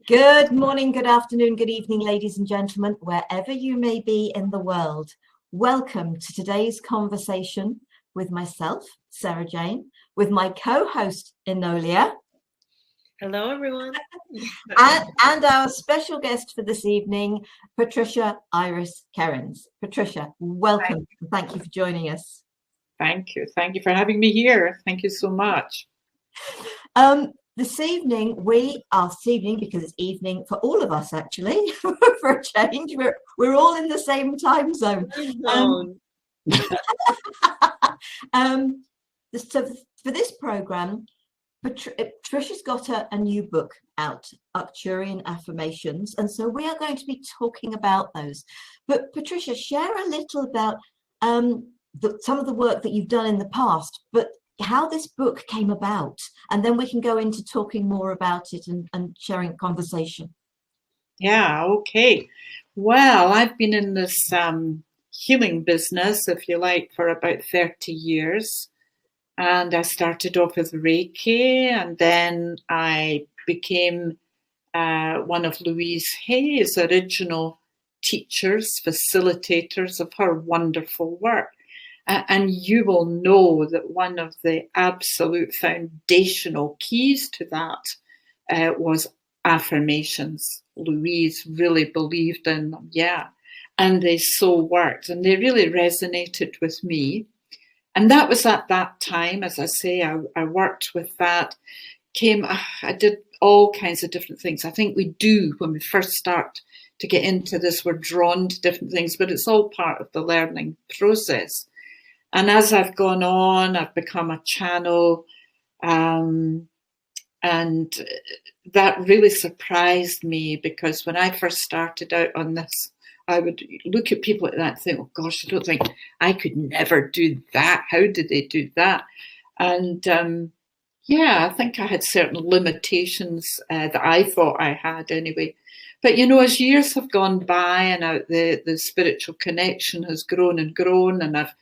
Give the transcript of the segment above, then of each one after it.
Good morning, good afternoon, good evening, ladies and gentlemen, wherever you may be in the world. Welcome to today's conversation with myself, Sarah Jane, with my co-host, Enolia. Hello, everyone. and our special guest for this evening, Patricia Iris Kerins. Patricia, welcome. Thank you for joining us. Thank you. Thank you for having me here. Thank you so much. This evening, because it's evening for all of us, actually, for a change, we're all in the same time zone. So for this program, Patricia's got a new book out, Arcturian Affirmations, and so we are going to be talking about those. But Patricia, share a little about some of the work that you've done in the past, but how this book came about, and then we can go into talking more about it and sharing a conversation. Yeah, okay. Well, I've been in this healing business, if you like, for about 30 years. And I started off with Reiki, and then I became one of Louise Hay's original teachers, facilitators of her wonderful work. And you will know that one of the absolute foundational keys to that was affirmations. Louise really believed in them, yeah. And they so worked, and they really resonated with me. And that was at that time, as I say, I worked with that. I did all kinds of different things. I think we do when we first start to get into this, we're drawn to different things, but it's all part of the learning process. And as I've gone on, I've become a channel, and that really surprised me, because when I first started out on this, I would look at people like that and think, oh gosh, I don't think I could never do that. How did they do that? And yeah, I think I had certain limitations that I thought I had anyway. But, you know, as years have gone by and the spiritual connection has grown and grown, and I've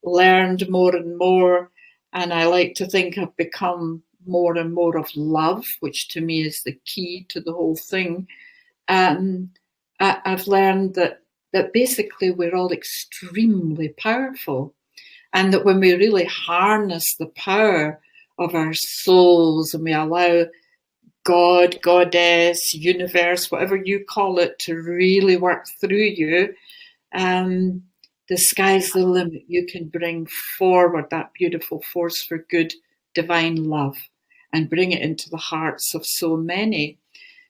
learned more and more, and I like to think I've become more and more of love, which to me is the key to the whole thing. I've learned that basically we're all extremely powerful, and that when we really harness the power of our souls and we allow God, Goddess, universe, whatever you call it, to really work through you, the sky's the limit. You can bring forward that beautiful force for good, divine love, and bring it into the hearts of so many.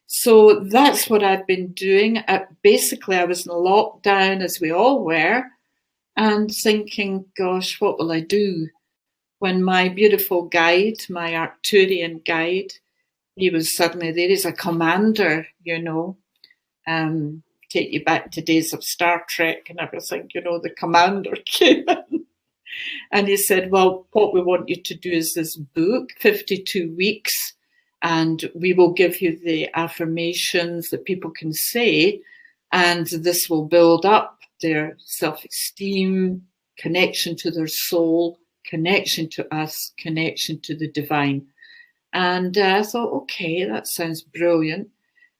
So that's what I've been doing. Basically, I was in lockdown, as we all were, and thinking, gosh, what will I do? When my beautiful guide, my Arcturian guide, he was suddenly there as a commander, you know, take you back to days of Star Trek and everything, you know, the commander came in. And he said, well, what we want you to do is this book, 52 weeks, and we will give you the affirmations that people can say, and this will build up their self-esteem, connection to their soul, connection to us, connection to the divine. And I thought, okay, that sounds brilliant.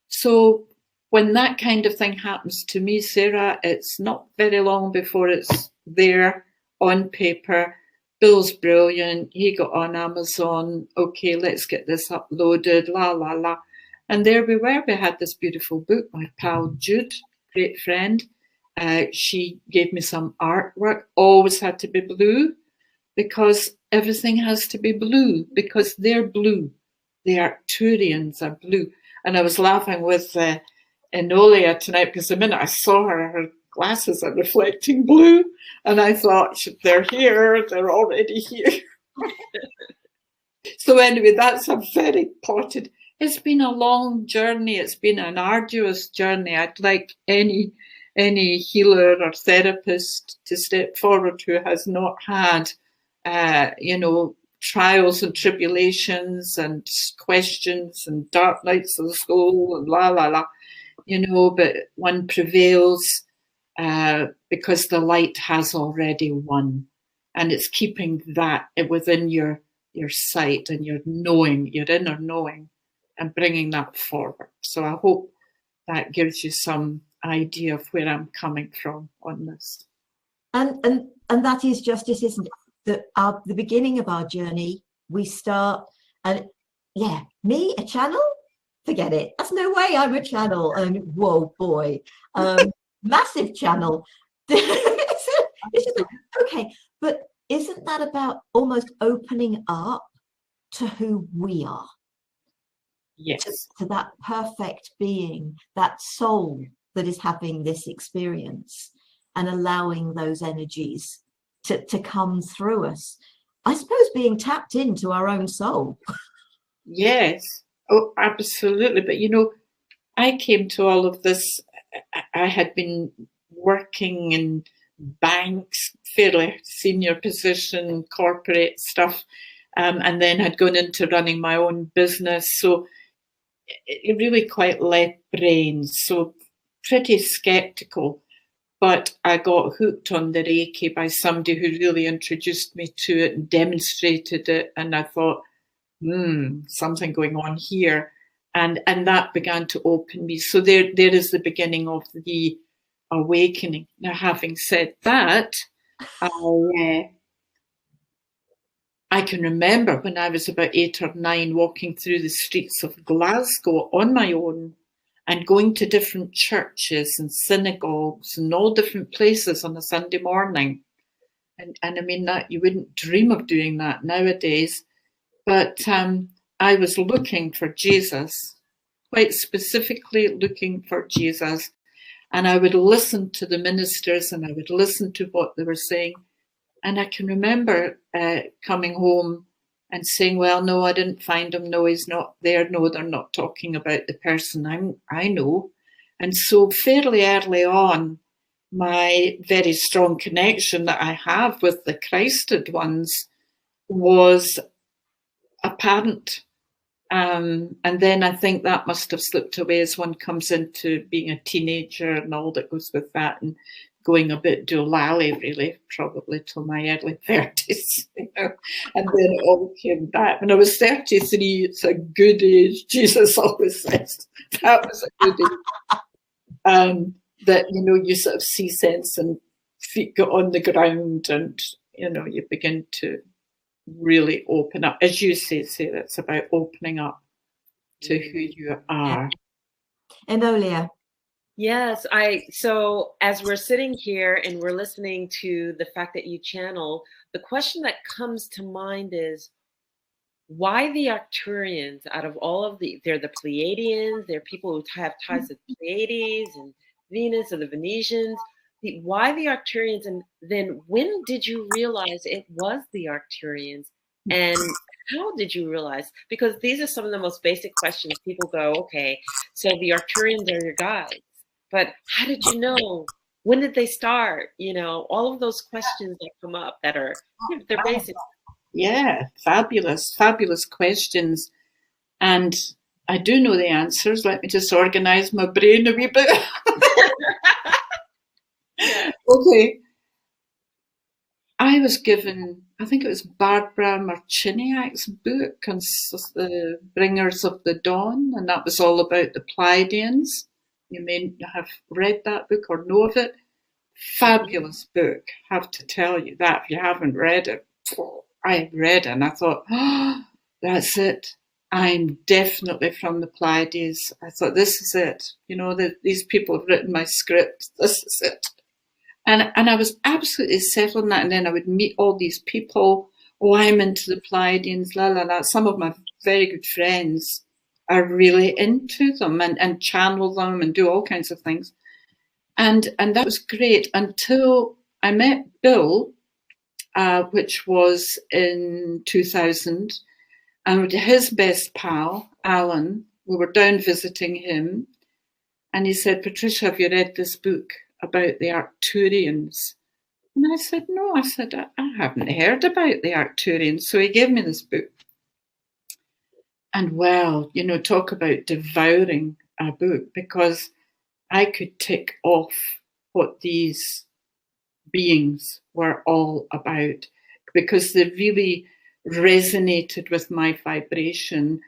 So when that kind of thing happens to me, Sarah, it's not very long before it's there on paper. Bill's brilliant. He got on Amazon. Okay, let's get this uploaded, la, la, la. And there we were. We had this beautiful book. My pal Jude, great friend, she gave me some artwork. Always had to be blue, because everything has to be blue, because they're blue. The Arcturians are blue. And I was laughing with Enolia tonight, because the minute I saw her glasses are reflecting blue, and I thought, they're here, they're already here. So anyway, that's a very potted. It's been a long journey. It's been an arduous journey. I'd like any healer or therapist to step forward who has not had, you know, trials and tribulations and questions and dark nights of the soul and la, la, la, you know, but one prevails because the light has already won. And it's keeping that within your sight and your knowing, your inner knowing. and bringing that forward. So I hope that gives you some idea of where I'm coming from on this. And that is justice, isn't it? That the beginning of our journey, we start, and yeah, me a channel, forget it. That's no way I'm a channel. And whoa, boy, massive channel. Okay, but isn't that about almost opening up to who we are? Yes. To that perfect being, that soul that is having this experience, and allowing those energies to come through us. I suppose being tapped into our own soul. Yes. Oh, absolutely. But you know, I came to all of this. I had been working in banks, fairly senior position, corporate stuff, and then had gone into running my own business. So it really quite left brains. So pretty skeptical. But I got hooked on the Reiki by somebody who really introduced me to it and demonstrated it. And I thought, something going on here. And that began to open me. So there is the beginning of the awakening. Now, having said that, I can remember when I was about 8 or 9 walking through the streets of Glasgow on my own and going to different churches and synagogues and all different places on a Sunday morning. And I mean, that you wouldn't dream of doing that nowadays. But I was looking for Jesus, quite specifically looking for Jesus. And I would listen to the ministers and I would listen to what they were saying. And I can remember coming home and saying, well, no, I didn't find him. No, he's not there. No, they're not talking about the person I know. And so fairly early on, my very strong connection that I have with the Christed ones was apparent. And then I think that must have slipped away as one comes into being a teenager and all that goes with that, and going a bit doolally, really, probably till my early 30s. You know? And then it all came back. When I was 33, it's a good age, Jesus always says. That was a good age. That, you know, you sort of see sense and feet get on the ground and, you know, you begin to really open up. As you say, it's about opening up to who you are. Enolia. Yes, so as we're sitting here and we're listening to the fact that you channel, the question that comes to mind is, why the Arcturians out of all of they're the Pleiadians, they're people who have ties to the Pleiades and Venus or the Venetians. Why the Arcturians? And then when did you realize it was the Arcturians? And how did you realize? Because these are some of the most basic questions. People go, okay, so the Arcturians are your guides. But how did you know? When did they start? You know, all of those questions that come up that are, they're basic. Yeah, fabulous, fabulous questions. And I do know the answers. Let me just organize my brain a wee bit. Okay. I was given, I think it was Barbara Marciniak's book on the Bringers of the Dawn, and that was all about the Pleiadians. You may have read that book or know of it. Fabulous book, have to tell you that. If you haven't read it, I read it and I thought, oh, that's it. I'm definitely from the Pleiades. I thought, this is it. You know, these people have written my script. This is it. And I was absolutely settled on that. And then I would meet all these people. Oh, I'm into the Pleiadians, la, la, la. Some of my very good friends are really into them and channel them and do all kinds of things. And that was great until I met Bill, which was in 2000. And his best pal, Alan, we were down visiting him. And he said, Patricia, have you read this book about the Arcturians? And I said, no. I said, I haven't heard about the Arcturians. So he gave me this book. And well, you know, talk about devouring a book, because I could tick off what these beings were all about, because they really resonated with my vibration.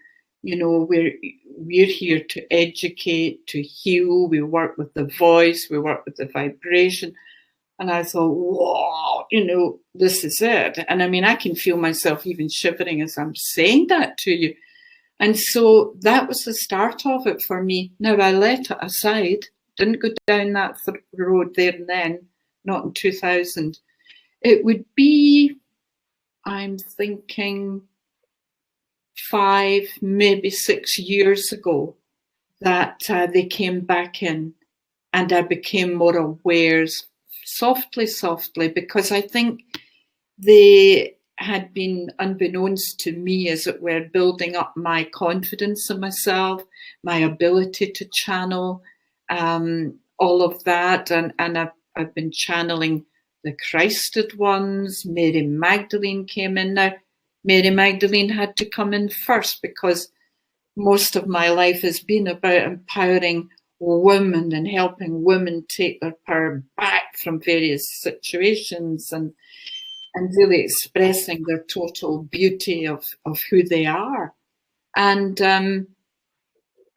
You know, we're here to educate, to heal. We work with the voice, we work with the vibration. And I thought, whoa, you know, this is it. And I mean, I can feel myself even shivering as I'm saying that to you. And so that was the start of it for me. Now, I let it aside, didn't go down that road there and then, not in 2000. It would be, I'm thinking, 5, maybe 6 years ago that they came back in, and I became more aware, softly, because I think they had been, unbeknownst to me, as it were, building up my confidence in myself, my ability to channel, all of that. And I've been channeling the Christed ones. Mary Magdalene came in. Now, Mary Magdalene had to come in first because most of my life has been about empowering women and helping women take their power back from various situations and really expressing their total beauty of who they are. And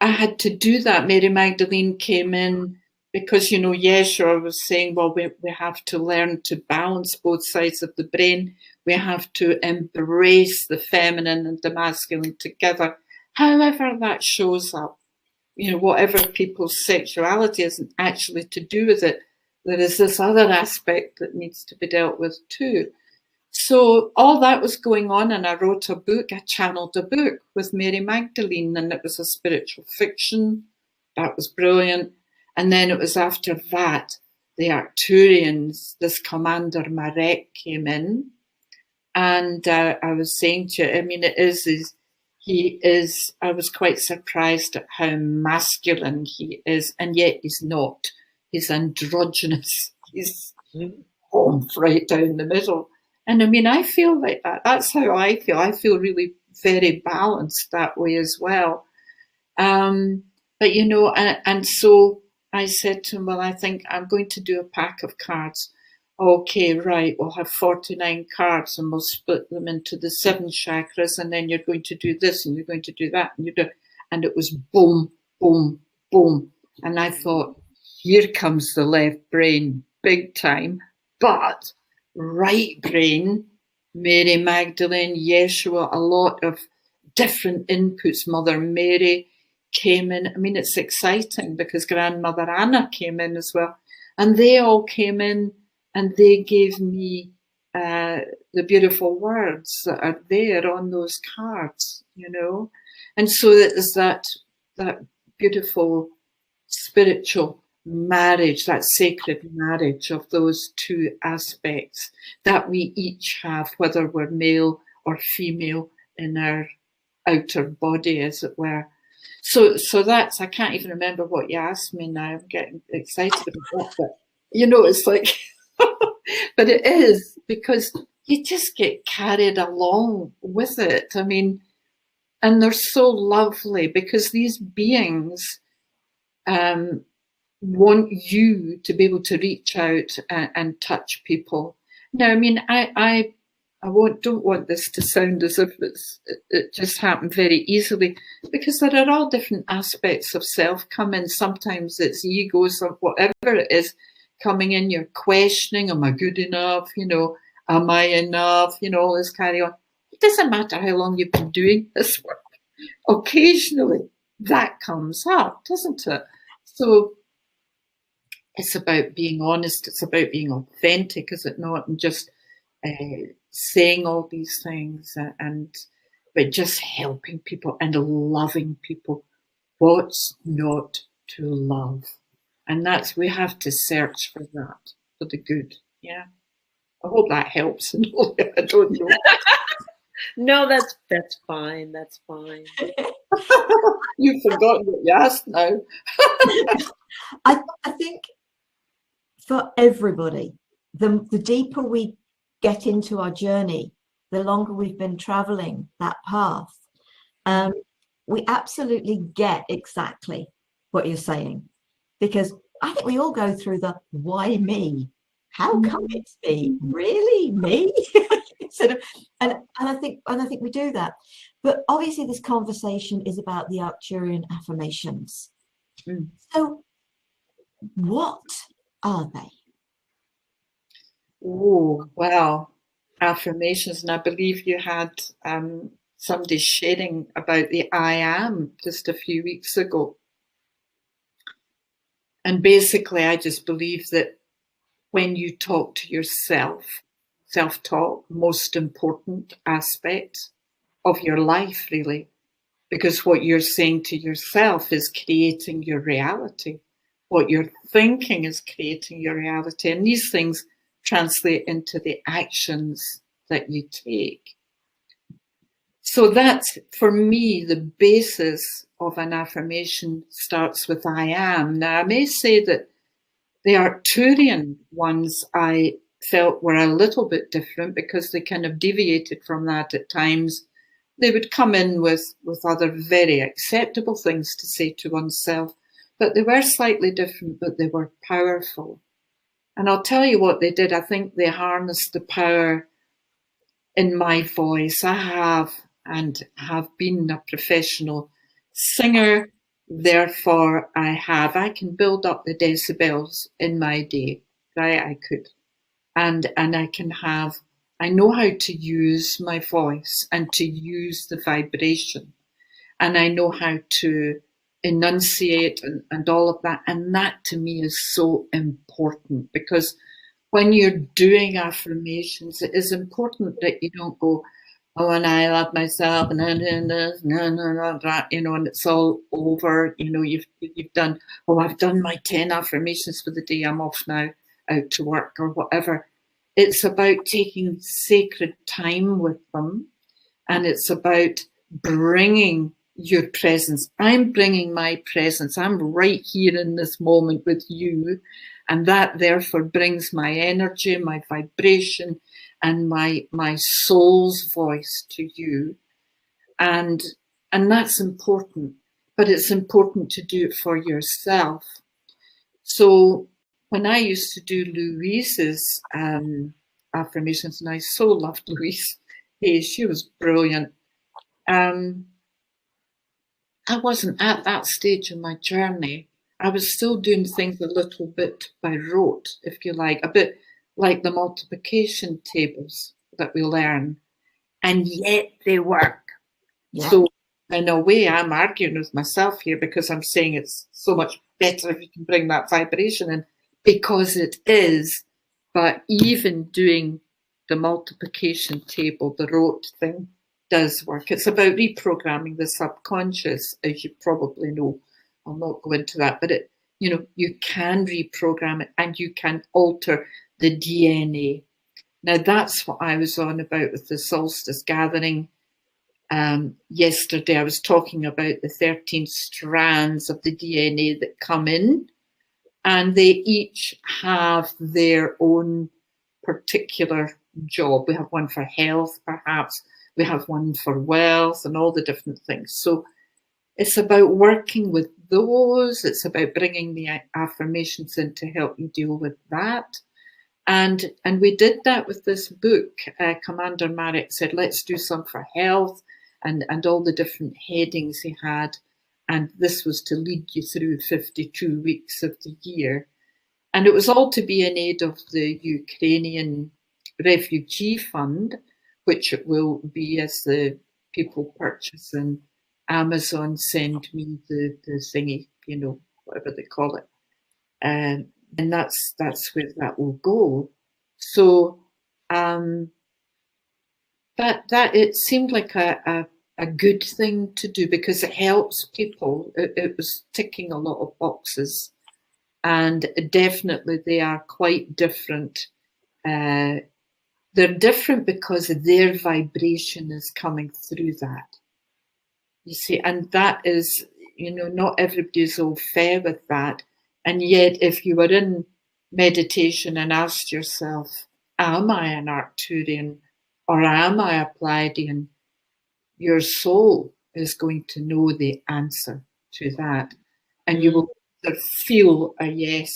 I had to do that. Mary Magdalene came in because, you know, Yeshua was saying, well, we have to learn to balance both sides of the brain. We have to embrace the feminine and the masculine together, however that shows up. You know, whatever people's sexuality isn't actually to do with it. There is this other aspect that needs to be dealt with too. So all that was going on, and I wrote a book. I channeled a book with Mary Magdalene, and it was a spiritual fiction. That was brilliant. And then it was after that, the Arcturians, this Commander Marek came in. And I was saying to you, I mean, I was quite surprised at how masculine he is, and yet he's not. He's androgynous. He's right down the middle. And I mean, I feel like that. That's how I feel. I feel really very balanced that way as well. But, you know, and so I said to him, well, I think I'm going to do a pack of cards. Okay, right, we'll have 49 cards and we'll split them into the 7 chakras, and then you're going to do this and you're going to do that. And it was boom, boom, boom. And I thought, here comes the left brain, big time. But right brain, Mary Magdalene, Yeshua, a lot of different inputs. Mother Mary came in. I mean, it's exciting because Grandmother Anna came in as well. And they all came in and they gave me the beautiful words that are there on those cards, you know. And so there's that beautiful spiritual marriage, that sacred marriage of those two aspects that we each have, whether we're male or female in our outer body, as it were. So that's, I can't even remember what you asked me now. I'm getting excited about that. But, you know, it's like, but it is, because you just get carried along with it. I mean, and they're so lovely because these beings want you to be able to reach out and touch people. Now, I mean, I don't want this to sound as if it just happened very easily, because there are all different aspects of self come in. Sometimes it's egos or whatever it is coming in. You're questioning, am I good enough? You know, am I enough? You know, all this carry on. It doesn't matter how long you've been doing this work. Occasionally that comes up, doesn't it? So it's about being honest. It's about being authentic, is it not? And just saying all these things, but just helping people and loving people. What's not to love? And that's, we have to search for that, for the good. Yeah. I hope that helps. I don't know. No, that's fine. That's fine. You've forgotten what you asked now. I think for everybody, the deeper we get into our journey, the longer we've been traveling that path, we absolutely get exactly what you're saying. Because I think we all go through the why me? How come it's me? Really, me? sort of, and I think we do that. But obviously this conversation is about the Arcturian affirmations. So what are they? Oh, well, affirmations. And I believe you had somebody sharing about the I am just a few weeks ago. And basically, I just believe that when you talk to yourself, self-talk, most important aspect of your life, really, because what you're saying to yourself is creating your reality. What you're thinking is creating your reality. And these things translate into the actions that you take. So that's, for me, the basis of an affirmation starts with I am. Now, I may say that the Arcturian ones I felt were a little bit different because they kind of deviated from that at times. They would come in with other very acceptable things to say to oneself, but they were slightly different, but they were powerful. And I'll tell you what they did. I think they harnessed the power in my voice. I have been a professional singer. Therefore, I can build up the decibels in my day, right? I could. And I know how to use my voice and to use the vibration. And I know how to enunciate and all of that. And that to me is so important, because when you're doing affirmations, it is important that you don't go, oh, and I love myself, and and it's all over. You've done, oh, I've done my 10 affirmations for the day, I'm off now out to work or whatever. It's about taking sacred time with them, and it's about bringing your presence. I'm bringing my presence. I'm right here in this moment with you, and that therefore brings my energy, my vibration, and my soul's voice to you. And that's important, but it's important to do it for yourself. So when I used to do Louise's affirmations, and I so loved Louise, hey, she was brilliant. I wasn't at that stage in my journey. I was still doing things a little bit by rote, if you like, a bit like the multiplication tables that we learn, and yet they work. Yeah. So in a way, I'm arguing with myself here, because I'm saying it's so much better if you can bring that vibration in, because it is. But even doing the multiplication table, the rote thing, does work. It's about reprogramming the subconscious, as you probably know. I'll not go into that, but you can reprogram it, and you can alter the DNA. Now, that's what I was on about with the solstice gathering. Yesterday, I was talking about the 13 strands of the DNA that come in, and they each have their own particular job. We have one for health, perhaps. We have one for wealth and all the different things. So it's about working with those. It's about bringing the affirmations in to help you deal with that. And we did that with this book. Commander Marek said, let's do some for health, and all the different headings he had. And this was to lead you through 52 weeks of the year. And it was all to be in aid of the Ukrainian Refugee Fund, which it will be as the people purchasing Amazon send me the thingy, whatever they call it. And that's where that will go. So that it seemed like a good thing to do, because it helps people. It was ticking a lot of boxes, and definitely they are quite different. They're different because their vibration is coming through that. You see, and that is, not everybody's au fait with that. And yet, if you were in meditation and asked yourself, am I an Arcturian or am I a Pleiadian? Your soul is going to know the answer to that. And you will either feel a yes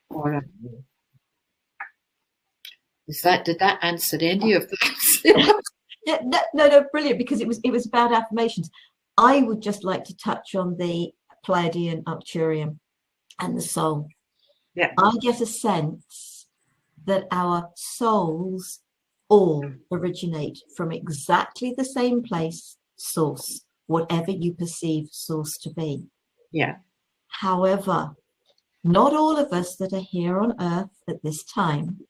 or a no. Did that answer any of that? Yeah, no, brilliant, because it was about affirmations. I would just like to touch on the Pleiadian, Arcturian, and the soul. Yeah. I get a sense that our souls all originate from exactly the same place, source, whatever you perceive source to be. Yeah. However, not all of us that are here on Earth at this time,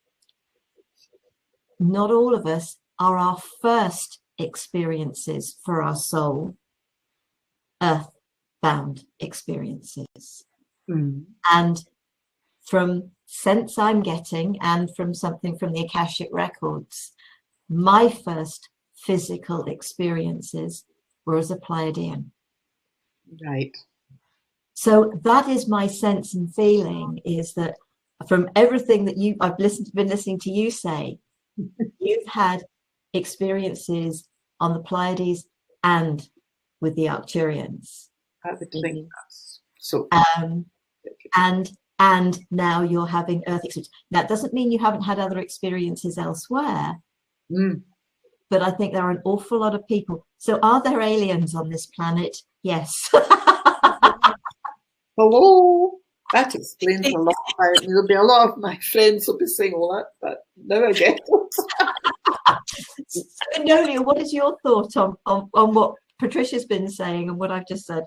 not all of us are our first experiences for our soul, earth-bound experiences. Mm. And from sense I'm getting, and from something from the Akashic records, my first physical experiences were as a Pleiadian. Right. So that is my sense and feeling, is that from everything that I've been listening to you say, you've had experiences on the Pleiades and with the Arcturians. I would think that's so. And now you're having Earth experience. That doesn't mean you haven't had other experiences elsewhere. Mm. But I think there are an awful lot of people. So are there aliens on this planet? Yes. Hello. That explains a lot. There'll be a lot of my friends will be saying all that, but now I get it. So, Enolia, what is your thought on what Patricia's been saying and what I've just said?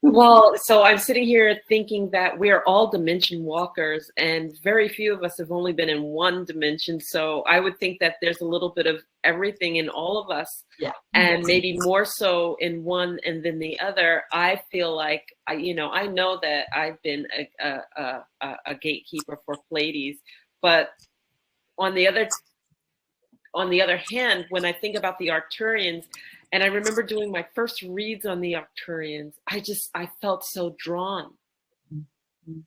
Well, so I'm sitting here thinking that we are all dimension walkers, and very few of us have only been in one dimension. So I would think that there's a little bit of everything in all of us, yeah, and maybe more so in one and then the other. I feel like I know that I've been a gatekeeper for Pleiades, but on the other hand, when I think about the Arcturians, and I remember doing my first reads on the Arcturians, I felt so drawn.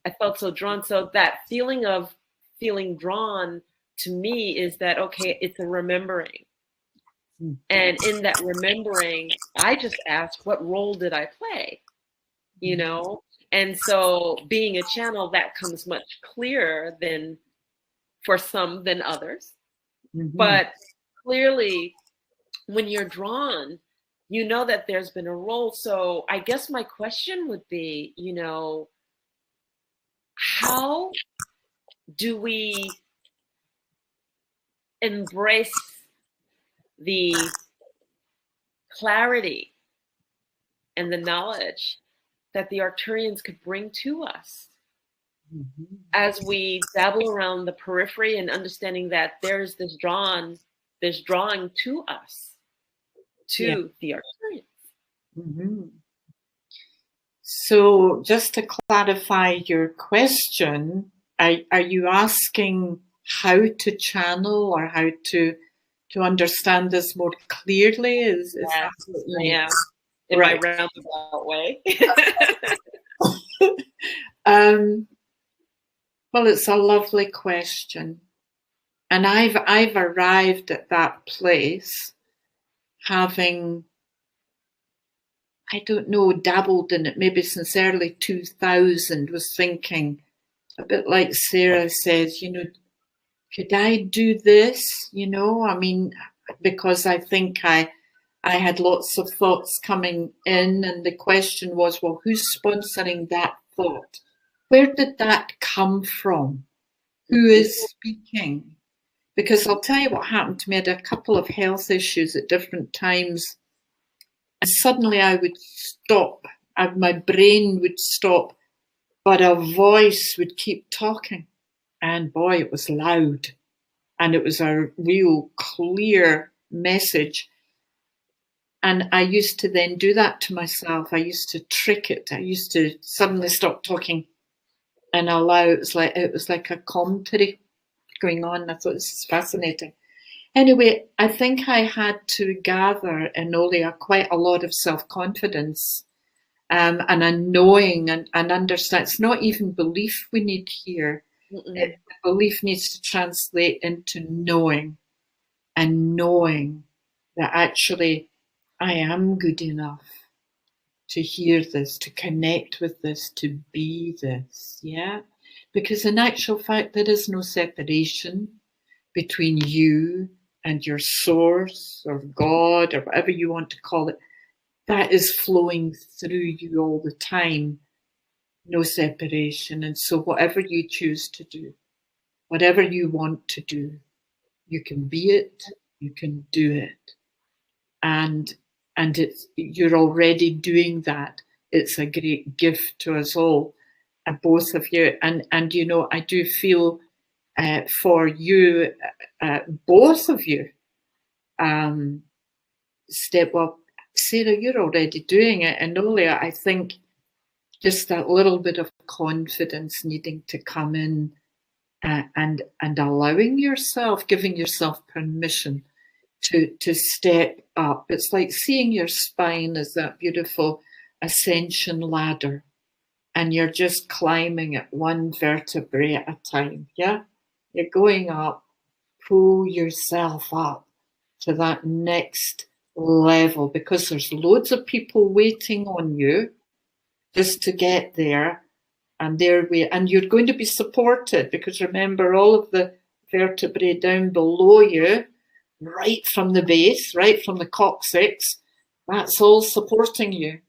I felt so drawn. So that feeling of feeling drawn to me is that, okay, it's a remembering. And in that remembering, I just asked, what role did I play? You know? And so being a channel, that comes much clearer than for some than others. Mm-hmm. But clearly, when you're drawn, you know that there's been a role. So I guess my question would be, how do we embrace the clarity and the knowledge that the Arcturians could bring to us? Mm-hmm. As we dabble around the periphery and understanding that there's this drawing to us, to the Arcturians. Mm-hmm. So just to clarify your question, are you asking how to channel or how to understand this more clearly? Is that yeah, in my roundabout way. Well, it's a lovely question. And I've arrived at that place having, I don't know, dabbled in it maybe since early 2000, was thinking, a bit like Sarah says, could I do this? I mean, because I think I had lots of thoughts coming in, and the question was, well, who's sponsoring that thought? Where did that come from? Who is speaking? Because I'll tell you what happened to me. I had a couple of health issues at different times, and suddenly I would stop. My brain would stop, but a voice would keep talking. And boy, it was loud. And it was a real clear message. And I used to then do that to myself. I used to trick it. I used to suddenly stop talking and allow, it was like a commentary going on. I thought, this is fascinating. Anyway, I think I had to gather in Enolia quite a lot of self-confidence and a knowing and understand. It's not even belief we need here. Belief needs to translate into knowing, and knowing that actually I am good enough to hear this, to connect with this, to be this, yeah? Because in actual fact, there is no separation between you and your source or God or whatever you want to call it, that is flowing through you all the time. No separation. And so whatever you choose to do, whatever you want to do, you can be it, you can do it. And you're already doing that. It's a great gift to us all, both of you. And you know, I do feel for you, both of you, step up. Sarah, you're already doing it. And Olia, I think just that little bit of confidence needing to come in and allowing yourself, giving yourself permission to step up. It's like seeing your spine as that beautiful ascension ladder, and you're just climbing it one vertebrae at a time. Yeah, you're going up. Pull yourself up to that next level, because there's loads of people waiting on you just to get there, and and you're going to be supported, because remember, all of the vertebrae down below you, right from the base, right from the coccyx, that's all supporting you.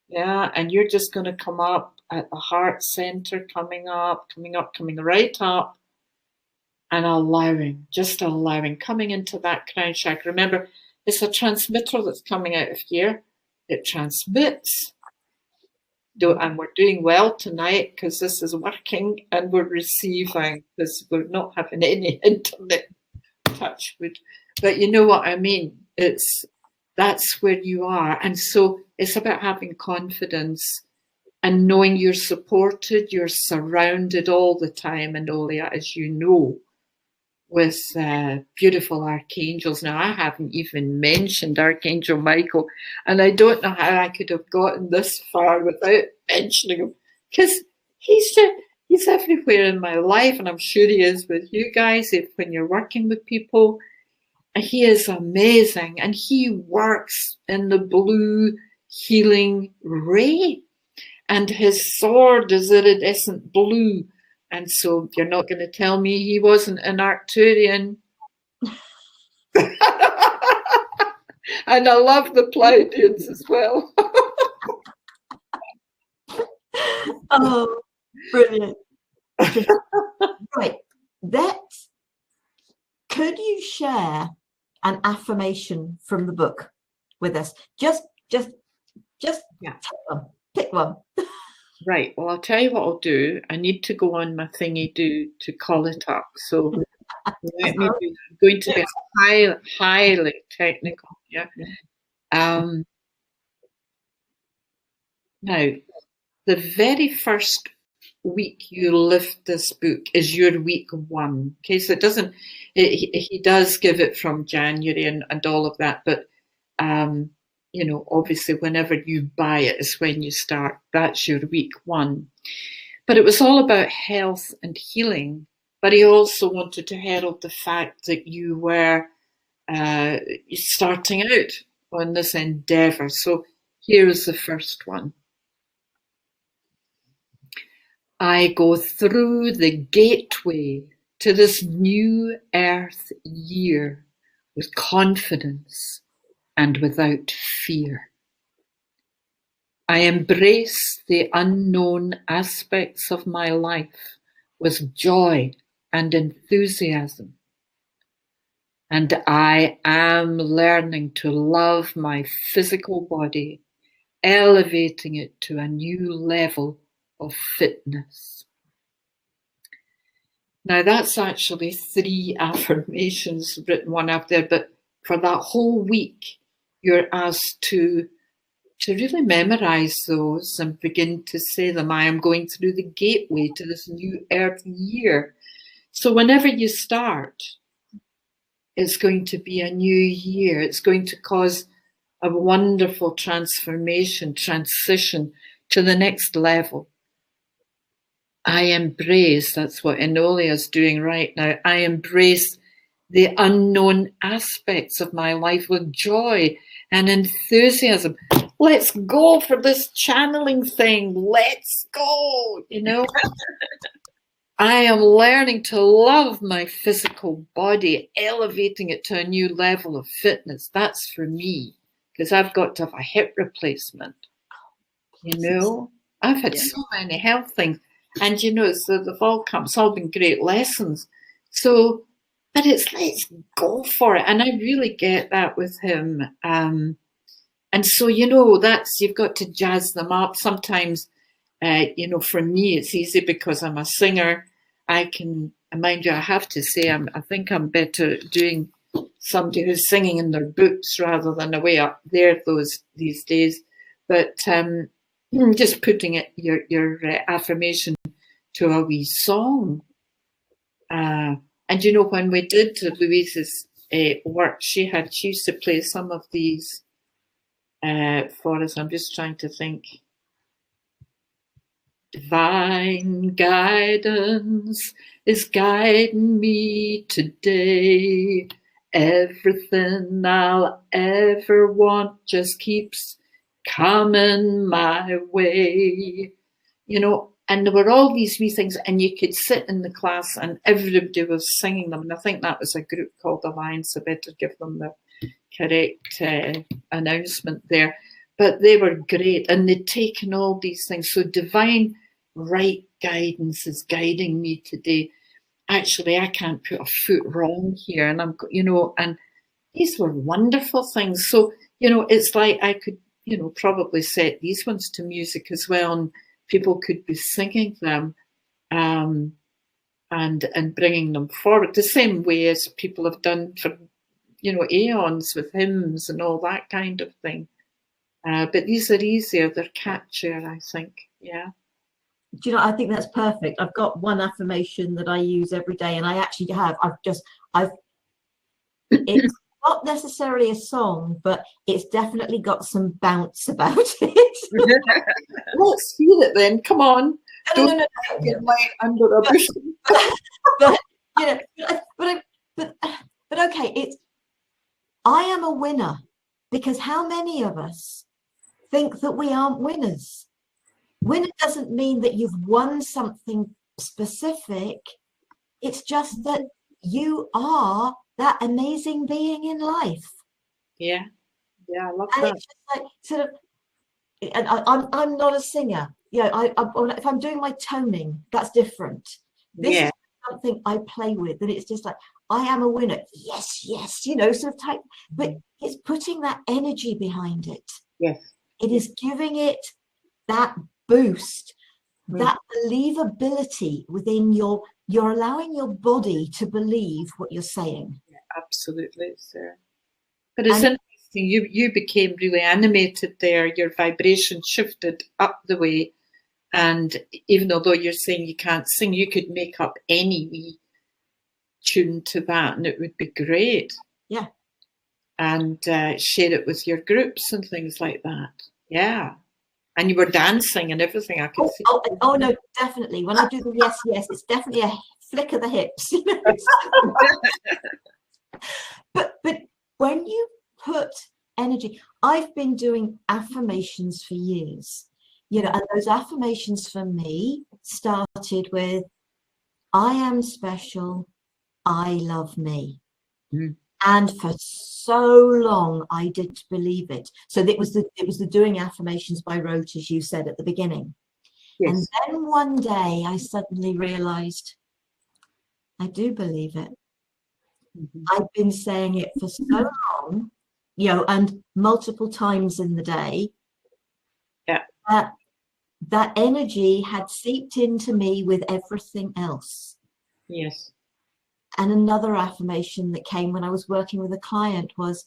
Yeah, and you're just going to come up at the heart center, coming right up, and just allowing, coming into that crown chakra. Remember, it's a transmitter that's coming out of here. It transmits. And we're doing well tonight because this is working, and we're receiving because we're not having any internet touch. But you know what I mean? That's where you are. And so it's about having confidence and knowing you're supported, you're surrounded all the time, and Olia, as you know, with beautiful archangels. Now, I haven't even mentioned Archangel Michael, and I don't know how I could have gotten this far without mentioning him, because he's everywhere in my life, and I'm sure he is with you guys when you're working with people. He is amazing, and he works in the blue healing ray, and his sword is iridescent blue. And so you're not going to tell me he wasn't an Arcturian. And I love the Pleiadians as well. Oh, brilliant. Right. Could you share an affirmation from the book with us? Just Yeah. Pick one. Right. Well, I'll tell you what I'll do. I need to go on my thingy to call it up. So let me do, I'm going to be highly technical. Yeah. Now, the very first week you lift this book is your week 1. Okay, so he does give it from January and all of that, but you know, obviously whenever you buy it is when you start. That's your week 1. But it was all about health and healing. But he also wanted to herald the fact that you were starting out on this endeavor. So here is the first one. I go through the gateway to this new earth year with confidence and without fear. I embrace the unknown aspects of my life with joy and enthusiasm. And I am learning to love my physical body, elevating it to a new level of fitness. Now that's actually 3 affirmations written one after there, but for that whole week, you're asked to really memorize those and begin to say them. I am going through the gateway to this new earth year. So whenever you start, it's going to be a new year. It's going to cause a wonderful transition to the next level. I embrace, that's what Enolia is doing right now. I embrace the unknown aspects of my life with joy and enthusiasm. Let's go for this channeling thing. Let's go, you know. I am learning to love my physical body, elevating it to a new level of fitness. That's for me, because I've got to have a hip replacement. You know, I've had so many health things, and you know, so they've all come. It's all been great lessons. So, but it's let's go for it, and I really get that with him. And so, you know, that's you've got to jazz them up. Sometimes, you know, for me, it's easy because I'm a singer. I can, mind you, I have to say, I think I'm better doing somebody who's singing in their boots rather than away up there these days. But just putting it your affirmation to a wee song. And you know, when we did Louise's work, she used to play some of these for us. I'm just trying to think. Divine guidance is guiding me today. Everything I'll ever want just keeps coming my way. You know, and there were all these wee things, and you could sit in the class and everybody was singing them. And I think that was a group called Alliance. I better give them the correct announcement there. But they were great, and they'd taken all these things. So divine right guidance is guiding me today. Actually, I can't put a foot wrong here. And I'm, you know, and these were wonderful things. So, you know, it's like I could, you know, probably set these ones to music as well, and people could be singing them and bringing them forward the same way as people have done for, you know, aeons with hymns and all that kind of thing. But these are easier, they're catchier, I think. Yeah. Do you know, I think that's perfect. I've got one affirmation that I use every day, and I actually have. It's not necessarily a song, but it's definitely got some bounce about it. Let's hear it then. Come on. No. Get my under a bush. But you know, but okay. It's I am a winner, because how many of us think that we aren't winners? Winner doesn't mean that you've won something specific. It's just that you are that amazing being in life. Yeah, I love and that. It's just like sort of, and I'm not a singer. You know, if I'm doing my toning, that's different. This is something I play with, and it's just like I am a winner. Yes, you know, sort of type. But it's putting that energy behind it. Yes, it is giving it that boost, that believability within you're allowing your body to believe what you're saying. Yeah, absolutely, Sarah. But it's interesting, you became really animated there, your vibration shifted up the way, and even although you're saying you can't sing, you could make up any wee tune to that and it would be great. Yeah. And share it with your groups and things like that. Yeah. And you were dancing and everything, I could see. Oh no, definitely. When I do the yes, it's definitely a flick of the hips. You know? but when you put energy, I've been doing affirmations for years, you know, and those affirmations for me started with, I am special, I love me. And for so long, I didn't believe it. So it was the doing affirmations by rote, as you said at the beginning. Yes. And then one day I suddenly realized I do believe it. I've been saying it for so long, you know, and multiple times in the day. Yeah. That energy had seeped into me with everything else. Yes. And another affirmation that came when I was working with a client was,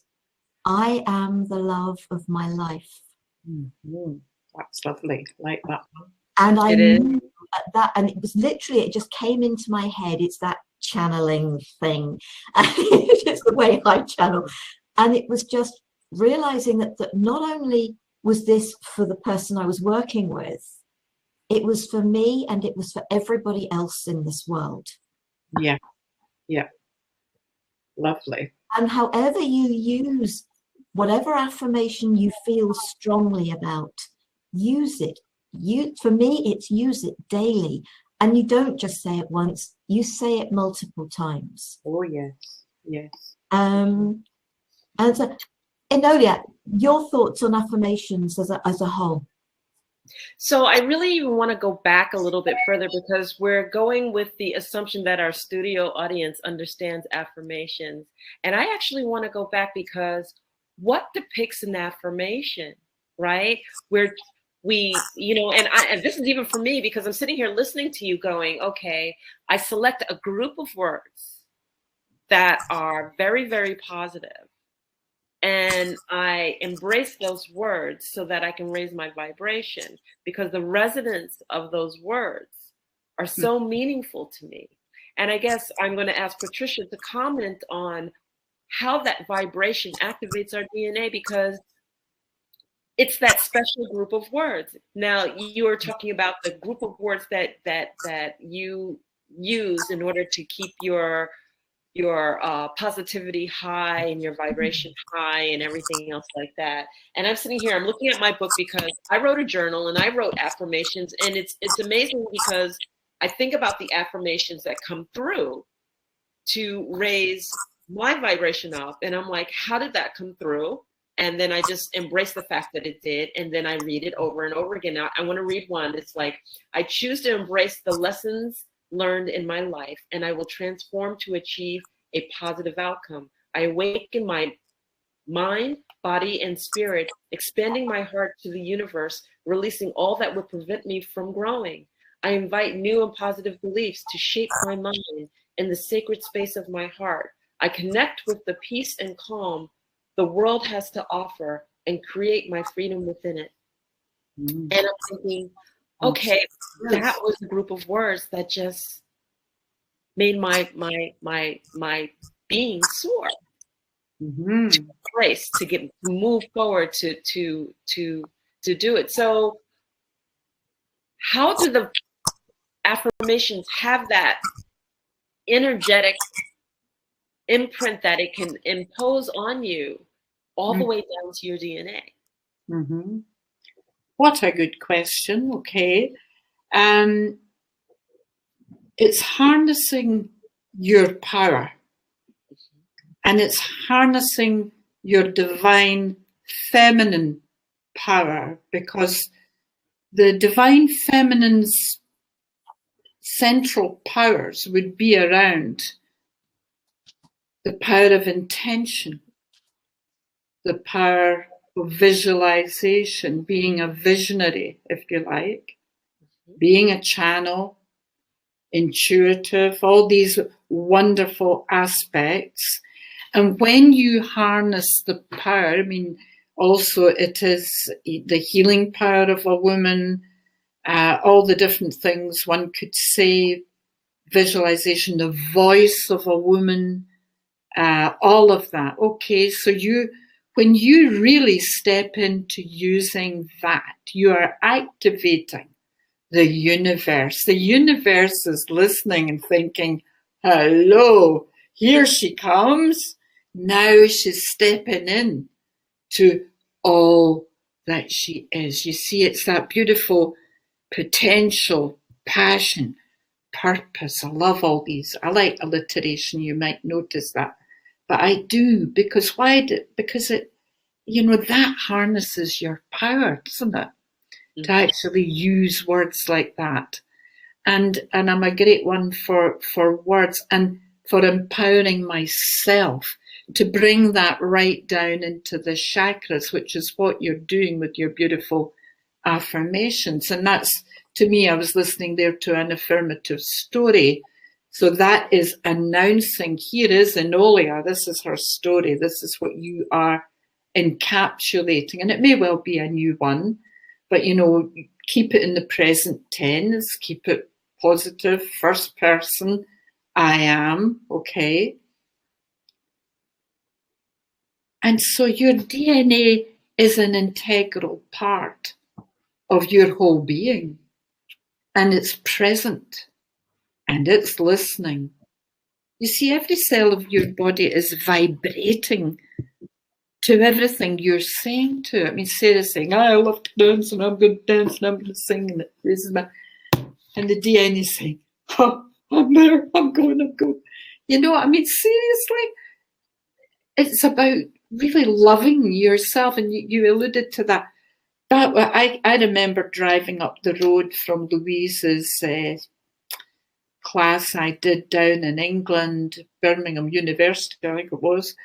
I am the love of my life. That's lovely. I like that one. And I knew that, and it was literally, it just came into my head. It's that channeling thing. It's the way I channel. And it was just realizing that not only was this for the person I was working with, it was for me and it was for everybody else in this world. Yeah. Yeah. Lovely. And however you use whatever affirmation you feel strongly about, use it. For me, it's use it daily. And you don't just say it once, you say it multiple times. Oh, yes. Yes. And so, Enolia, your thoughts on affirmations as a whole? So I really even want to go back a little bit further, because we're going with the assumption that our studio audience understands affirmations. And I actually want to go back, because what depicts an affirmation, right? Where we, and this is even for me, because I'm sitting here listening to you going, okay, I select a group of words that are very, very positive. And I embrace those words so that I can raise my vibration, because the resonance of those words are so meaningful to me. And I guess I'm going to ask Patricia to comment on how that vibration activates our DNA, because it's that special group of words. Now, you are talking about the group of words that you use in order to keep your positivity high and your vibration high and everything else like that. And I'm sitting here, I'm looking at my book, because I wrote a journal and I wrote affirmations, and it's amazing, because I think about the affirmations that come through to raise my vibration up, and I'm like, how did that come through? And then I just embrace the fact that it did, and then I read it over and over again. Now I want to read one. It's like, I choose to embrace the lessons learned in my life, and I will transform to achieve a positive outcome. I awaken my mind, body, and spirit, expanding my heart to the universe, releasing all that would prevent me from growing. I invite new and positive beliefs to shape my mind in the sacred space of my heart. I connect with the peace and calm the world has to offer and create my freedom within it. And I'm thinking, okay, that was a group of words that just made my being soar, to embrace, to move forward, to do it. So how do the affirmations have that energetic imprint that it can impose on you all the way down to your DNA? What a good question. Okay. It's harnessing your power, and it's harnessing your divine feminine power, because the divine feminine's central powers would be around the power of intention, the power of visualization, being a visionary, if you like, being a channel, intuitive, all these wonderful aspects. And when you harness the power, I mean, also it is the healing power of a woman, all the different things one could say, visualization, the voice of a woman, all of that. Okay, so when you really step into using that, you are activating the universe. The universe is listening and thinking, hello, here she comes. Now she's stepping in to all that she is. You see, it's that beautiful potential, passion, purpose. I love all these. I like alliteration. You might notice that. But I do, because because it, that harnesses your power, doesn't it? To actually use words like that. And I'm a great one for words and for empowering myself to bring that right down into the chakras, which is what you're doing with your beautiful affirmations. And that's, to me, I was listening there to an affirmative story. So that is announcing, here is Enolia, this is her story, this is what you are encapsulating. And it may well be a new one, but, keep it in the present tense, keep it positive, first person, I am, okay? And so your DNA is an integral part of your whole being, and it's present, and it's listening. You see, every cell of your body is vibrating to everything you're saying to it. I mean, Sarah's saying, I love to dance, and I'm going to dance, and I'm going to sing, and this is my... And the DNA is saying, oh, I'm there, I'm going. You know, I mean, seriously, it's about really loving yourself. And you alluded to that. I remember driving up the road from Louise's class I did down in England, Birmingham University, I think it was.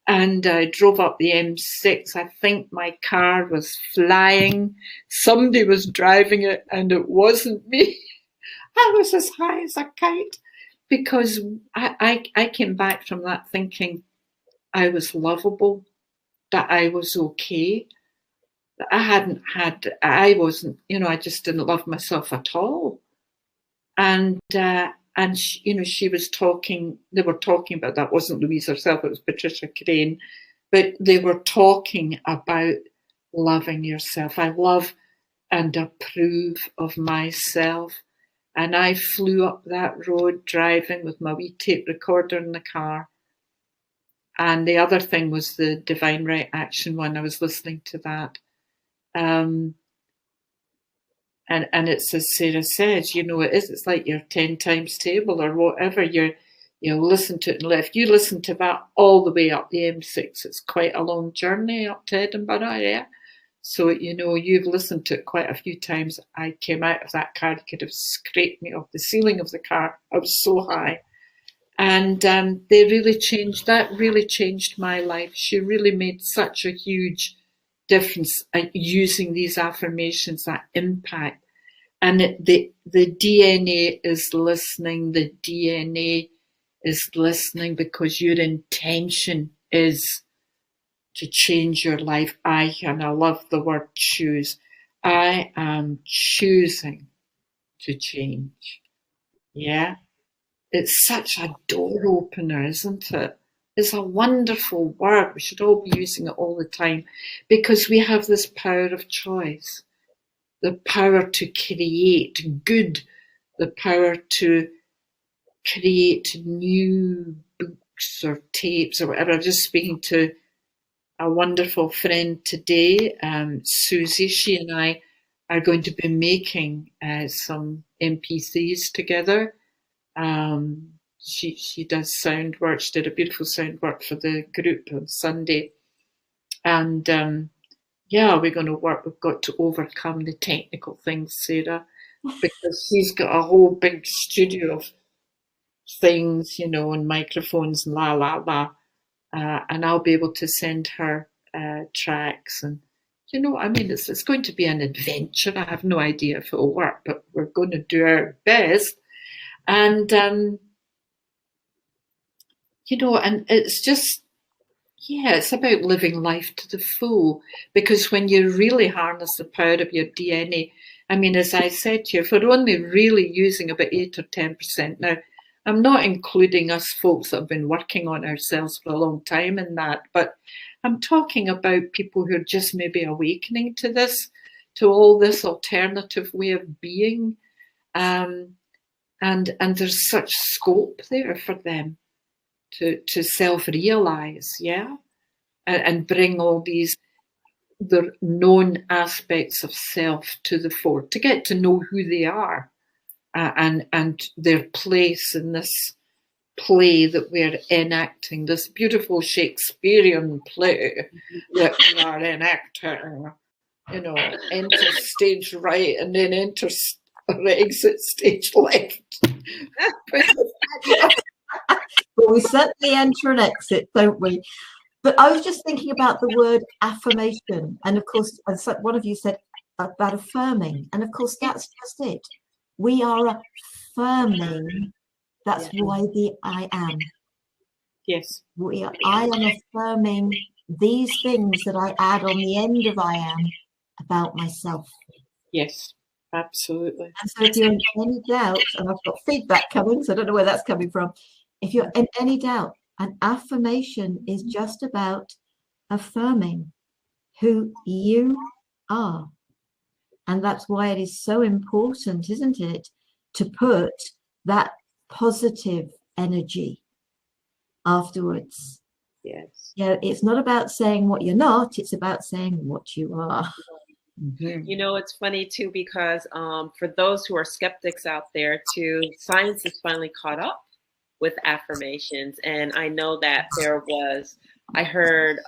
And I drove up the M6. I think my car was flying. Somebody was driving it, and it wasn't me. I was as high as a kite because I came back from that thinking I was lovable, that I was okay, that I wasn't, you know, I just didn't love myself at all. And you know, they were talking about, that wasn't Louise herself, it was Patricia Crane, but they were talking about loving yourself. I love and approve of myself. And I flew up that road driving with my wee tape recorder in the car. And the other thing was the Divine Right Action one. I was listening to that. And it's as Sarah says, you know, it's like your 10 times table or whatever. You listen to it and if you listen to that all the way up the M6, it's quite a long journey up to Edinburgh, yeah. So, you know, you've listened to it quite a few times. I came out of that car, you could have scraped me off the ceiling of the car. I was so high. And that really changed my life. She really made such a huge difference using these affirmations, that impact. And the DNA is listening. The DNA is listening because your intention is to change your life. And I love the word choose. I am choosing to change. Yeah. It's such a door opener, isn't it? It's a wonderful word. We should all be using it all the time because we have this power of choice, the power to create good, the power to create new books or tapes or whatever. I was just speaking to a wonderful friend today, Susie. She and I are going to be making some MP3s together. She does sound work. She did a beautiful sound work for the group on Sunday. And yeah, we're going to work. We've got to overcome the technical things, Sarah, because she's got a whole big studio of things, you know, and microphones and and I'll be able to send her tracks. And, you know, I mean, it's going to be an adventure. I have no idea if it'll work, but we're going to do our best. And, you know, and it's just, yeah, it's about living life to the full, because when you really harness the power of your DNA, I mean, as I said to you, if we're only really using about 8 or 10%, now, I'm not including us folks that have been working on ourselves for a long time in that, but I'm talking about people who are just maybe awakening to this, to all this alternative way of being. And there's such scope there for them to self-realize, yeah, and bring all these the known aspects of self to the fore, to get to know who they are and their place in this play that we're enacting, this beautiful Shakespearean play that we are enacting. You know, enter stage right and then exit stage left. Well, we certainly enter and exit, don't we? But I was just thinking about the word affirmation. And of course, as one of you said about affirming. And of course, that's just it. We are affirming. That's why the I am. Yes. I am affirming these things that I add on the end of I am about myself. Yes, absolutely. And so if you're in any doubt, and I've got feedback coming, so I don't know where that's coming from. If you're in any doubt, an affirmation is just about affirming who you are. And that's why it is so important, isn't it, to put that positive energy afterwards. Yes. You know, it's not about saying what you're not, it's about saying what you are. Mhm. You know, it's funny too, because for those who are skeptics out there too, science has finally caught up with affirmations. And I know that I heard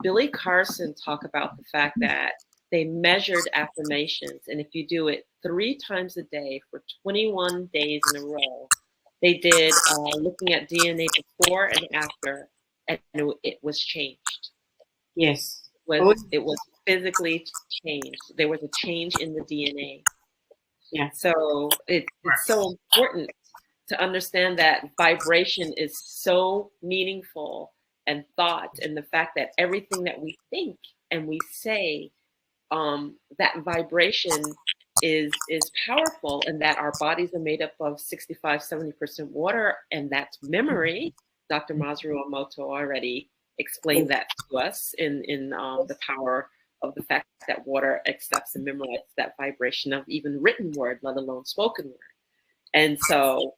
Billy Carson talk about the fact that they measured affirmations. And if you do it 3 times a day for 21 days in a row, they did looking at DNA before and after, and it was changed. Yes. It was physically changed. There was a change in the DNA. Yeah. So it's so important to understand that vibration is so meaningful, and thought, and the fact that everything that we think and we say, that vibration is powerful, and that our bodies are made up of 65-70% water, and that's memory. Dr. Masaru Emoto already explained that to us in the power of the fact that water accepts and memorizes that vibration of even written word, let alone spoken word. And so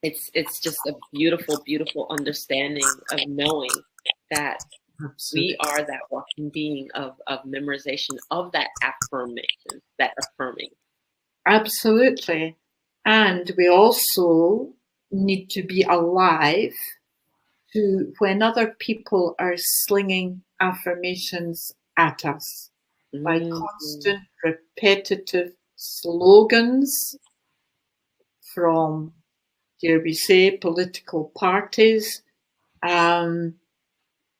it's just a beautiful, beautiful understanding of knowing that Absolutely. we are that walking being of memorization of that affirmation, that affirming. Absolutely. And we also need to be alive to when other people are slinging affirmations at us by constant, repetitive slogans from, dare we say, political parties. And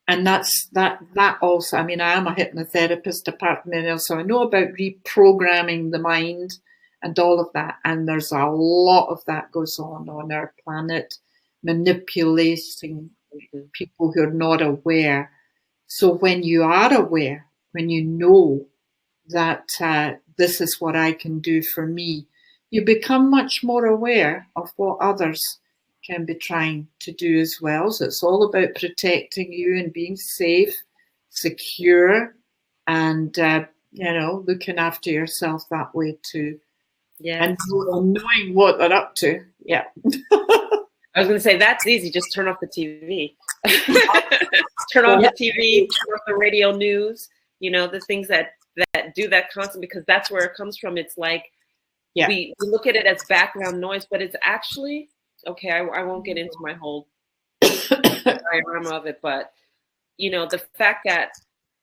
that also, I mean, I am a hypnotherapist apart from anything else, so I know about reprogramming the mind and all of that. And there's a lot of that goes on our planet, manipulating people who are not aware. So when you are aware, when you know that this is what I can do for me, you become much more aware of what others can be trying to do as well. So it's all about protecting you and being safe, secure, and looking after yourself that way too. Yeah. And knowing what they're up to. Yeah. I was going to say, that's easy. Just turn off the TV. Turn off the TV, turn off the radio news, the things that do that constant, because that's where it comes from. It's like, we look at it as background noise, but it's actually, okay, I won't get into my whole diagram of it, but, the fact that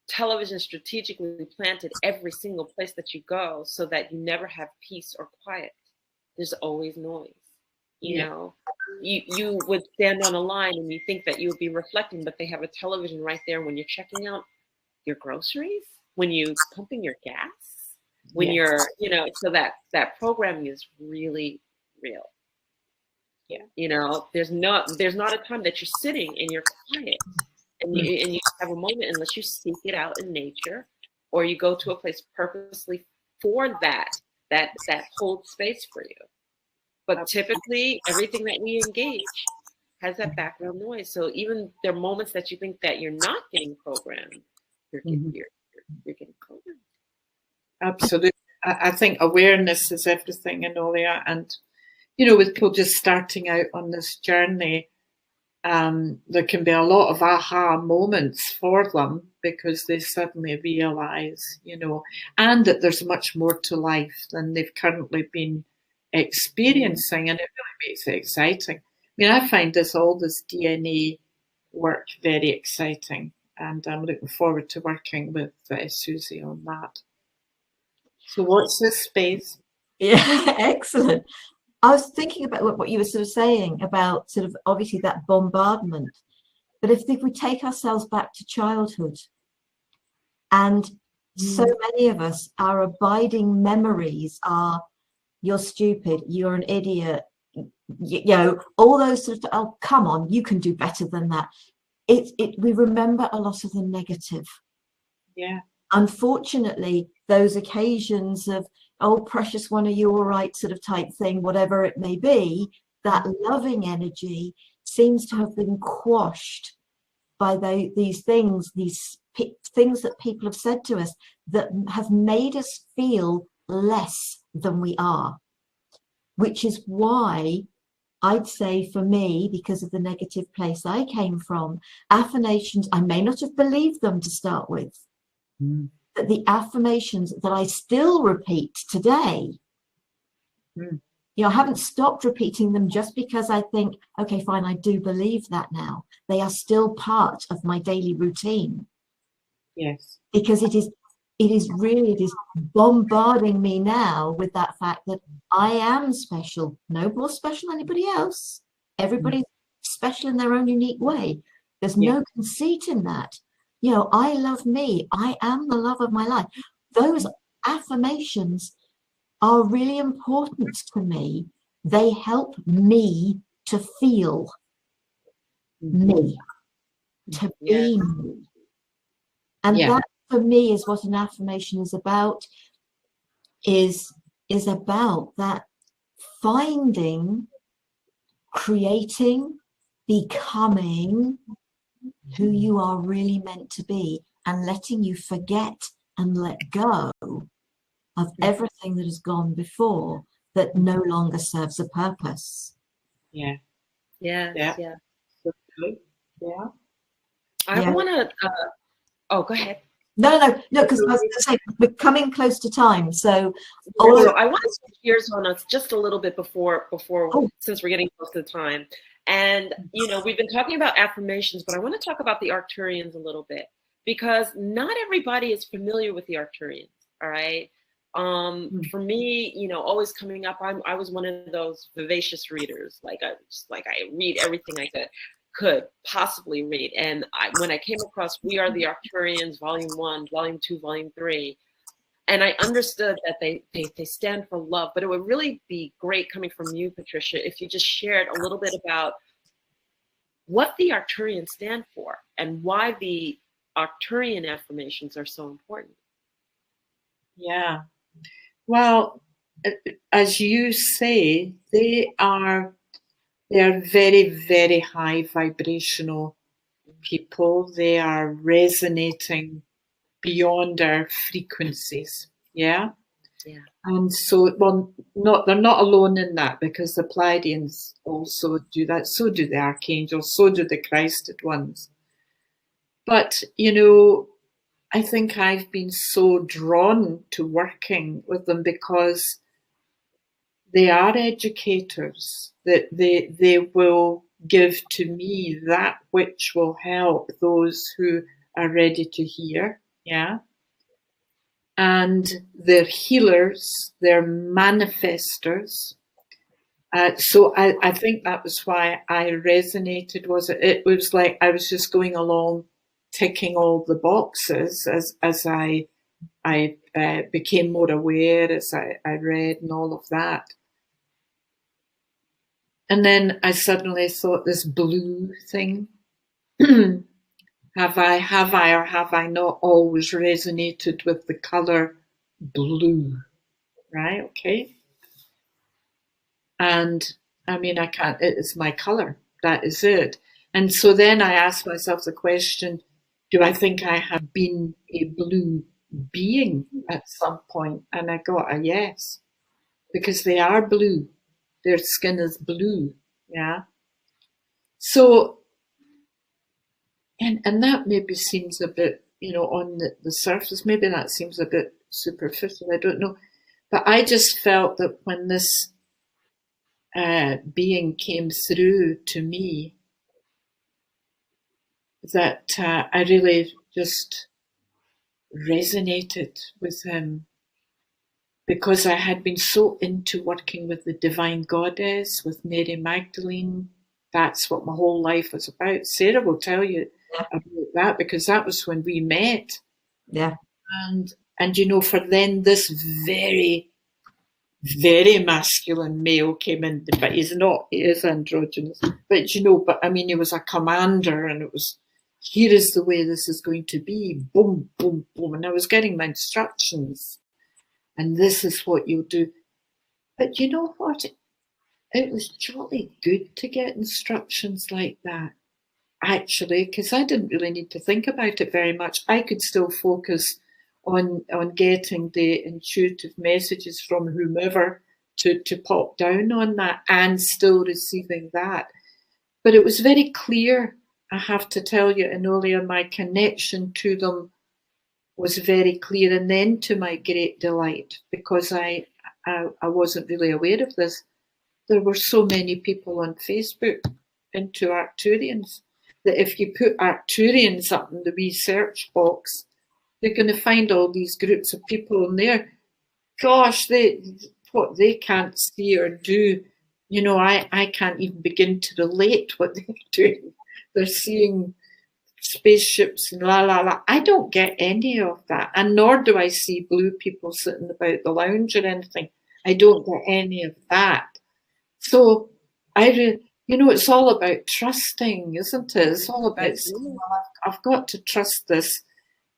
television strategically planted every single place that you go so that you never have peace or quiet. There's always noise. You know, you would stand on a line and you think that you would be reflecting, but they have a television right there when you're checking out your groceries, when you're pumping your gas, when you're, so that programming is really real. Yeah. There's not a time that you're sitting and you're quiet and you have a moment unless you seek it out in nature, or you go to a place purposely for that holds space for you. But typically, everything that we engage has that background noise. So even there are moments that you think that you're not getting programmed, you're getting programmed. Absolutely. I think awareness is everything, Enolia. And, with people just starting out on this journey, there can be a lot of aha moments for them because they suddenly realize, and that there's much more to life than they've currently been experiencing, and it really makes it exciting. I mean, I find all this DNA work very exciting, and I'm looking forward to working with Susie on that. So what's this space? Yeah, excellent. I was thinking about what you were sort of saying about sort of obviously that bombardment, but if we take ourselves back to childhood, and so many of us, our abiding memories are, you're stupid, you're an idiot, all those sort of, oh, come on, you can do better than that. We remember a lot of the negative. Yeah. Unfortunately, those occasions of, oh, precious one, are you all right, sort of type thing, whatever it may be, that loving energy seems to have been quashed by these things that people have said to us that have made us feel less than we are, which is why I'd say for me, because of the negative place I came from, affirmations, I may not have believed them to start with, that the affirmations that I still repeat today, I haven't stopped repeating them just because I think, okay, fine, I do believe that now. They are still part of my daily routine. Yes. Because it is bombarding me now with that fact that I am special, no more special than anybody else. Everybody's special in their own unique way. There's no conceit in that. I love me. I am the love of my life. Those affirmations are really important to me. They help me to feel me, to be me. And that, for me, is what an affirmation is about, is about that finding, creating, becoming who you are really meant to be, and letting you forget and let go of everything that has gone before that no longer serves a purpose. Yeah. I want to go ahead. No, because I was going to say we're coming close to time. So I want to switch gears on us just a little bit before since we're getting close to the time. And we've been talking about affirmations, but I want to talk about the Arcturians a little bit, because not everybody is familiar with the Arcturians. All right. For me, always coming up, I was one of those vivacious readers. I read everything I could possibly read. And when I came across We Are the Arcturians, Volume 1, Volume 2, Volume 3, and I understood that they stand for love. But it would really be great coming from you, Patricia, if you just shared a little bit about what the Arcturians stand for and why the Arcturian affirmations are so important. Yeah. Well, as you say, they are very, very high vibrational people. They are resonating beyond our frequencies. Yeah. And so, they're not alone in that, because the Pleiadians also do that. So do the archangels. So do the Christed ones. But, I think I've been so drawn to working with them because they are educators, that they will give to me that which will help those who are ready to hear. Yeah. And they're healers, they're manifestors. So I think that was why I resonated. It was like I was just going along, ticking all the boxes as I became more aware, as I read and all of that. And then I suddenly thought, this blue thing, have I or have I not always resonated with the color blue? Right? Okay. And I mean, I can't, it's my color. That is it. And so then I asked myself the question, do I think I have been a blue being at some point? And I got a yes, because they are blue. Their skin is blue. Yeah. So, and that maybe seems a bit, on the surface, maybe that seems a bit superficial. I don't know. But I just felt that when this being came through to me, that I really just resonated with him, because I had been so into working with the Divine Goddess, with Mary Magdalene. That's what my whole life was about. Sarah will tell you about that, because that was when we met. Yeah. And for then this very, very masculine male came in, but he is androgynous. But I mean, he was a commander, and it was, here is the way this is going to be. Boom, boom, boom. And I was getting my instructions. And this is what you'll do. But you know what? It was jolly good to get instructions like that, actually, because I didn't really need to think about it very much. I could still focus on getting the intuitive messages from whomever to pop down on that, and still receiving that. But it was very clear, I have to tell you, Enolia, my connection to them was very clear. And then, to my great delight, because I wasn't really aware of this, there were so many people on Facebook into Arcturians that if you put Arcturians up in the wee search box, you're going to find all these groups of people in there. Gosh, what they can't see or do, you know, I can't even begin to relate what they're doing. They're seeing spaceships and la la la. I don't get any of that, and nor do I see blue people sitting about the lounge or anything. I don't get any of that. So you know, it's all about trusting, isn't it? It's all about saying, well, I've got to trust this,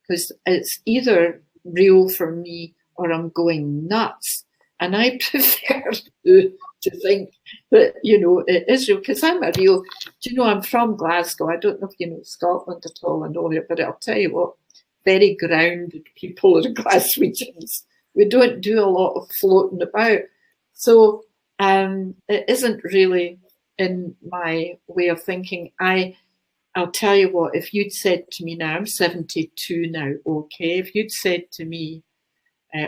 because it's either real for me or I'm going nuts. And I prefer to think that, you know, it is real, because I'm I'm from Glasgow. I don't know if you know Scotland at all. I know it, but I'll tell you what, very grounded people are Glaswegians. We don't do a lot of floating about. So it isn't really in my way of thinking. I'll tell you what, if you'd said to me now, I'm 72 now, okay, if you'd said to me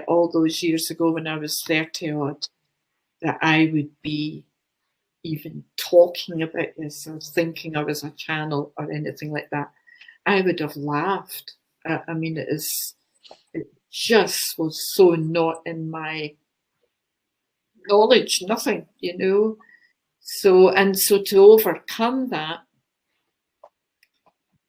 all those years ago when I was 30 odd, that I would be even talking about this or thinking I was a channel or anything like that, I would have laughed. I mean, it just was so not in my knowledge, nothing, you know. So to overcome that,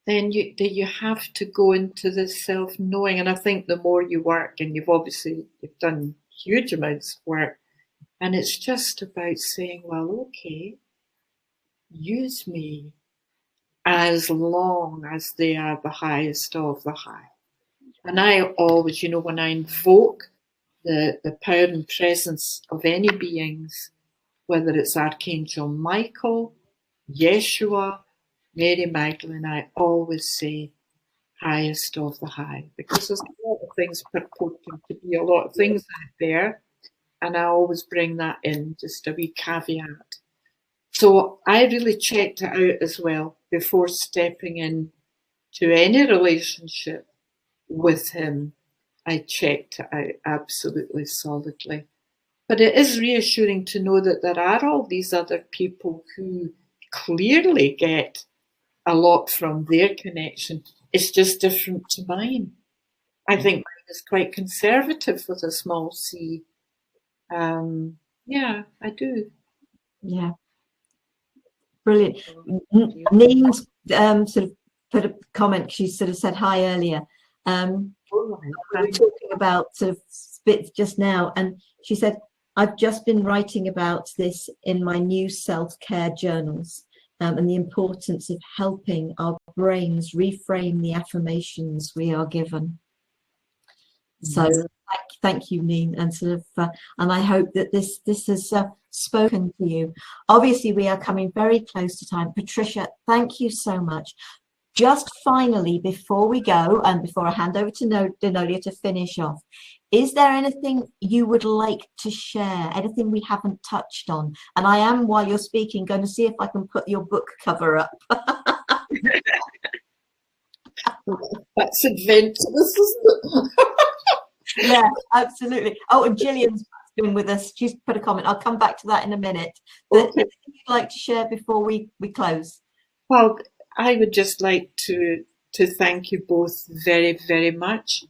then you have to go into this self-knowing. And I think the more you work, and you've done huge amounts of work, and it's just about saying, well, okay, use me as long as they are the highest of the high. And I always, you know, when I invoke the power and presence of any beings, whether it's Archangel Michael, Yeshua, Mary Magdalene, I always say highest of the high, because there's a lot of things purporting to be a lot of things out there, and I always bring that in, just a wee caveat. So I really checked it out as well before stepping in to any relationship with him. I checked it out absolutely solidly. But it is reassuring to know that there are all these other people who clearly get a lot from their connection. It's just different to mine. I think mine is quite conservative with a small c. Yeah, I do. Yeah. Brilliant. Neen's sort of put a comment. She sort of said hi earlier. We were talking about sort of spits just now, and she said, I've just been writing about this in my new self-care journals, and the importance of helping our brains reframe the affirmations we are given. So thank you, Neen, and sort of, and I hope that this has spoken to you. Obviously, we are coming very close to time. Patricia, thank you so much. Just finally, before we go, and before I hand over to Denolia to finish off, is there anything you would like to share? Anything we haven't touched on? And I am, while you're speaking, going to see if I can put your book cover up. That's adventurous, isn't it? Yeah, absolutely. Oh, and Gillian's been with us. She's put a comment. I'll come back to that in a minute. Okay. Anything you'd like to share before we close? Well, I would just like to thank you both very, very much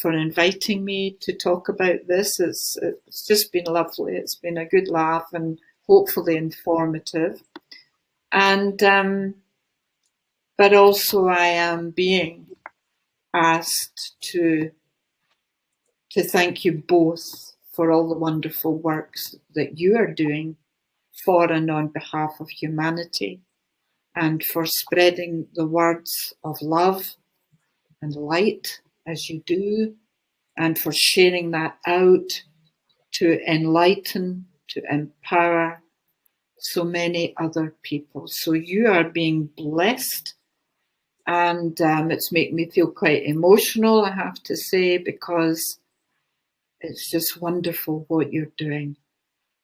for inviting me to talk about this. It's just been lovely. It's been a good laugh and hopefully informative. And but also I am being asked to thank you both for all the wonderful works that you are doing for and on behalf of humanity, and for spreading the words of love and light as you do, and for sharing that out to enlighten, to empower so many other people. So you are being blessed, and it's making me feel quite emotional, I have to say, because it's just wonderful what you're doing.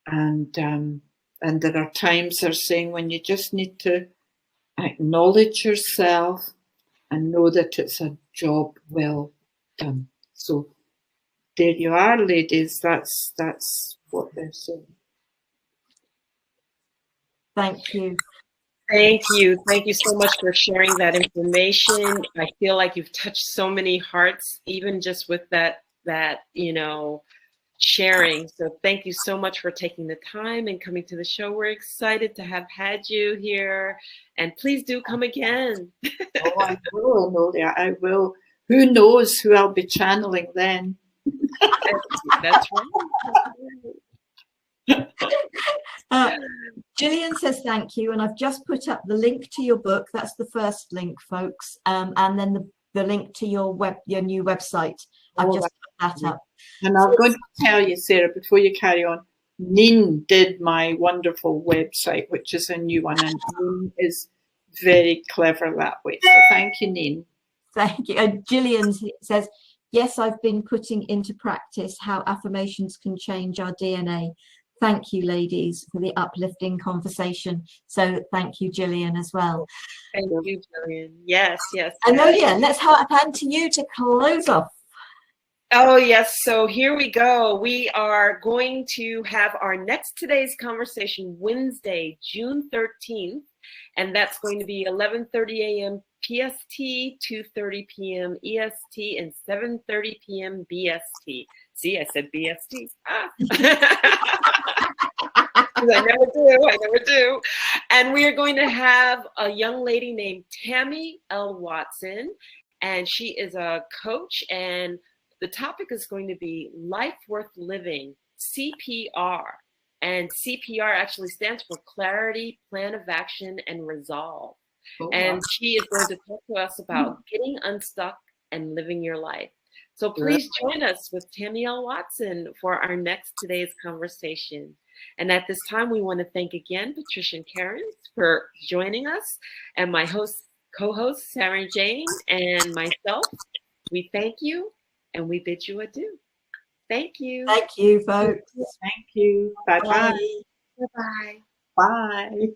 And there are times they're saying when you just need to acknowledge yourself and know that it's a job well So there you are, ladies. That's what they're saying. Thank you. Thank you. Thank you so much for sharing that information. I feel like you've touched so many hearts, even just with that, sharing. So thank you so much for taking the time and coming to the show. We're excited to have had you here, and please do come again. Oh, I will, Nolia. I will. Who knows who I'll be channeling then? That's right. Gillian says thank you, and I've just put up the link to your book. That's the first link, folks, and then the link to your new website. I've just put that up. And I'm going to tell you, Sarah, before you carry on, Neen did my wonderful website, which is a new one, and Neen is very clever that way. So thank you, Neen. Thank you. And Gillian says, yes, I've been putting into practice how affirmations can change our DNA. Thank you, ladies, for the uplifting conversation. So thank you, Gillian, as well. Thank you, Gillian. Yes, yes. And Nolia, let's hand to you to close off. Oh, yes. So here we go. We are going to have our next Today's Conversation Wednesday, June 13th. And that's going to be 11:30 a.m. PST, 2:30 p.m. EST, and 7:30 p.m. BST. See, I said BST. I never do. And we are going to have a young lady named Tammy L. Watson, and she is a coach, and the topic is going to be Life Worth Living, CPR. And CPR actually stands for Clarity, Plan of Action, and Resolve. Oh, and wow. She is going to talk to us about getting unstuck and living your life. So please join us with Tammy L. Watson for our next Today's Conversation. And at this time, we want to thank again Patricia and Karen for joining us, and my co-host, Sarah Jane, and myself. We thank you, and we bid you adieu. Thank you. Thank you, folks. Thank you. Bye-bye. Bye-bye. Bye.